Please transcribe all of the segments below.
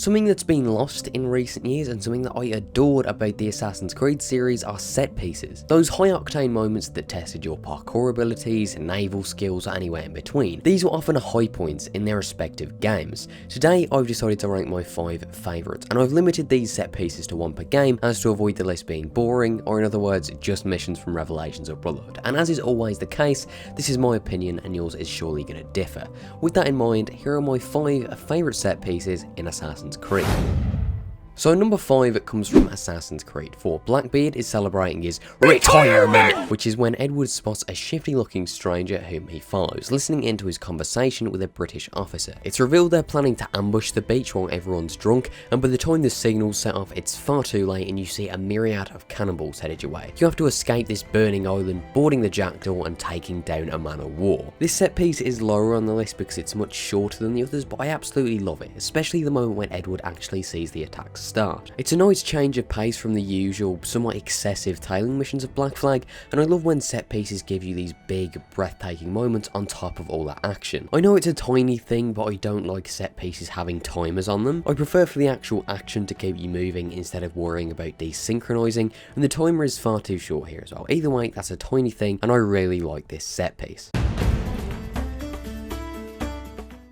Something that's been lost in recent years and something that I adored about the Assassin's Creed series are set pieces. Those high octane moments that tested your parkour abilities, naval skills, or anywhere in between. These were often high points in their respective games. Today I've decided to rank my 5 favourites, and I've limited these set pieces to 1 per game as to avoid the list being boring, or in other words, just missions from Revelations or Brotherhood. And as is always the case, this is my opinion and yours is surely going to differ. With that in mind, here are my 5 favourite set pieces in Assassin's Creed. So number 5 comes from Assassin's Creed 4. Blackbeard is celebrating his retirement, which is when Edward spots a shifty looking stranger whom he follows, listening into his conversation with a British officer. It's revealed they're planning to ambush the beach while everyone's drunk, and by the time the signals set off it's far too late and you see a myriad of cannibals headed your way. You have to escape this burning island, boarding the jackdaw and taking down a man of war. This set piece is lower on the list because it's much shorter than the others, but I absolutely love it, especially the moment when Edward actually sees the attack start. It's a nice change of pace from the usual, somewhat excessive tailing missions of Black Flag, and I love when set pieces give you these big, breathtaking moments on top of all that action. I know it's a tiny thing, but I don't like set pieces having timers on them. I prefer for the actual action to keep you moving instead of worrying about desynchronizing, and the timer is far too short here as well. Either way, that's a tiny thing, and I really like this set piece.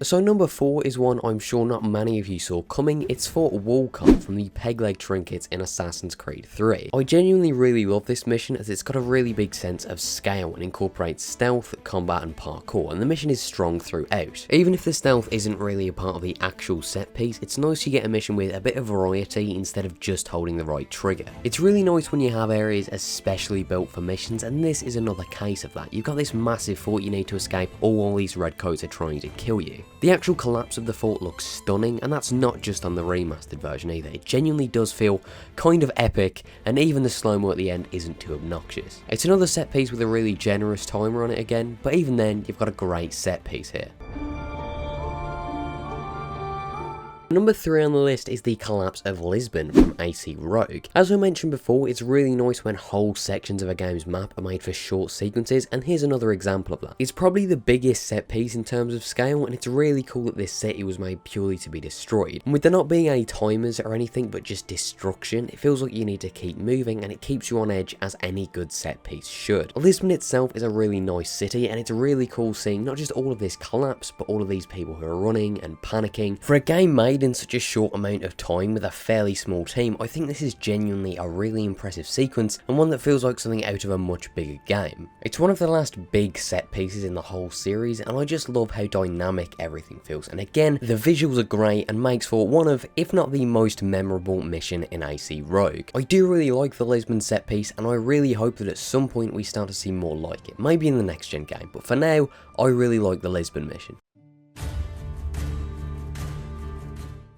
So number 4 is one I'm sure not many of you saw coming. It's for Wallcar from the peg leg trinkets in Assassin's Creed 3. I genuinely really love this mission as it's got a really big sense of scale and incorporates stealth, combat and parkour, and the mission is strong throughout. Even if the stealth isn't really a part of the actual set piece, it's nice to get a mission with a bit of variety instead of just holding the right trigger. It's really nice when you have areas especially built for missions, and this is another case of that. You've got this massive fort you need to escape, all these redcoats are trying to kill you. The actual collapse of the fort looks stunning, and that's not just on the remastered version either. It genuinely does feel kind of epic, and even the slow-mo at the end isn't too obnoxious. It's another set piece with a really generous timer on it again, but even then, you've got a great set piece here. Number 3 on the list is the collapse of Lisbon from AC Rogue. As I mentioned before, it's really nice when whole sections of a game's map are made for short sequences, and here's another example of that. It's probably the biggest set piece in terms of scale, and it's really cool that this city was made purely to be destroyed. And with there not being any timers or anything but just destruction, it feels like you need to keep moving, and it keeps you on edge as any good set piece should. Lisbon itself is a really nice city, and it's really cool seeing not just all of this collapse, but all of these people who are running and panicking. For a game made in such a short amount of time with a fairly small team, I think this is genuinely a really impressive sequence and one that feels like something out of a much bigger game. It's one of the last big set pieces in the whole series, and I just love how dynamic everything feels, and again the visuals are great and makes for one of, if not the most memorable mission in AC Rogue. I do really like the Lisbon set piece, and I really hope that at some point we start to see more like it, maybe in the next gen game, but for now I really like the Lisbon mission.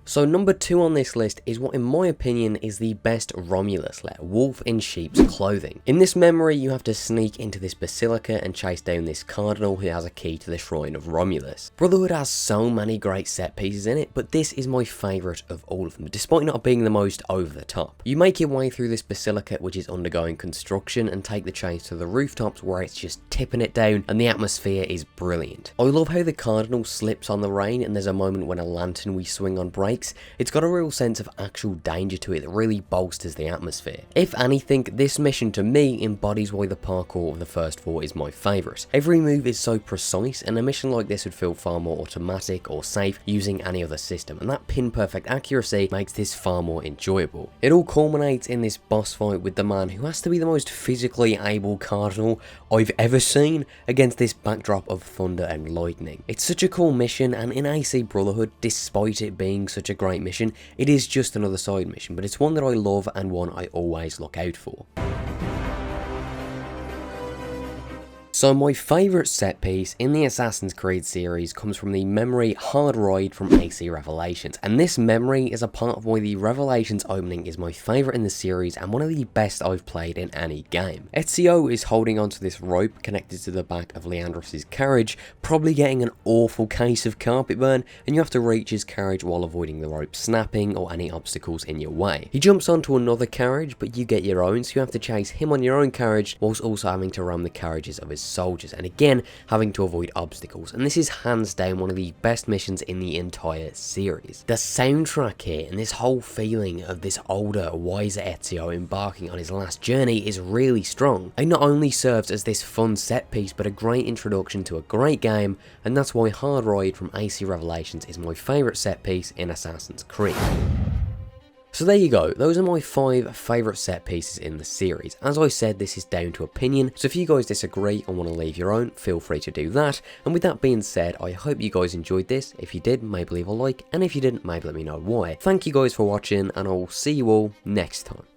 So number 2 on this list is what in my opinion is the best Romulus lair, Wolf in Sheep's Clothing. In this memory you have to sneak into this basilica and chase down this cardinal who has a key to the shrine of Romulus. Brotherhood has so many great set pieces in it, but this is my favourite of all of them, despite not being the most over the top. You make your way through this basilica which is undergoing construction and take the chase to the rooftops where it's just tipping it down, and the atmosphere is brilliant. I love how the cardinal slips on the rain, and there's a moment when a lantern we swing on breaks. It's got a real sense of actual danger to it that really bolsters the atmosphere. If anything, this mission to me embodies why the parkour of the first 4 is my favourite. Every move is so precise, and a mission like this would feel far more automatic or safe using any other system, and that pin perfect accuracy makes this far more enjoyable. It all culminates in this boss fight with the man who has to be the most physically able cardinal I've ever seen against this backdrop of thunder and lightning. It's such a cool mission, and in AC Brotherhood, despite it being such a great mission, it is just another side mission, but it's one that I love and one I always look out for. So my favourite set piece in the Assassin's Creed series comes from the memory Hard Ride from AC Revelations, and this memory is a part of why the Revelations opening is my favourite in the series and one of the best I've played in any game. Ezio is holding onto this rope connected to the back of Leandros' carriage, probably getting an awful case of carpet burn, and you have to reach his carriage while avoiding the rope snapping or any obstacles in your way. He jumps onto another carriage, but you get your own, so you have to chase him on your own carriage whilst also having to ram the carriages of his soldiers, and again having to avoid obstacles, and this is hands down one of the best missions in the entire series. The soundtrack here and this whole feeling of this older, wiser Ezio embarking on his last journey is really strong. It not only serves as this fun set piece, but a great introduction to a great game, and that's why Hard Ride from AC Revelations is my favourite set piece in Assassin's Creed. So there you go, those are my 5 favourite set pieces in the series. As I said, this is down to opinion, so if you guys disagree and want to leave your own, feel free to do that. And with that being said, I hope you guys enjoyed this. If you did, maybe leave a like, and if you didn't, maybe let me know why. Thank you guys for watching, and I will see you all next time.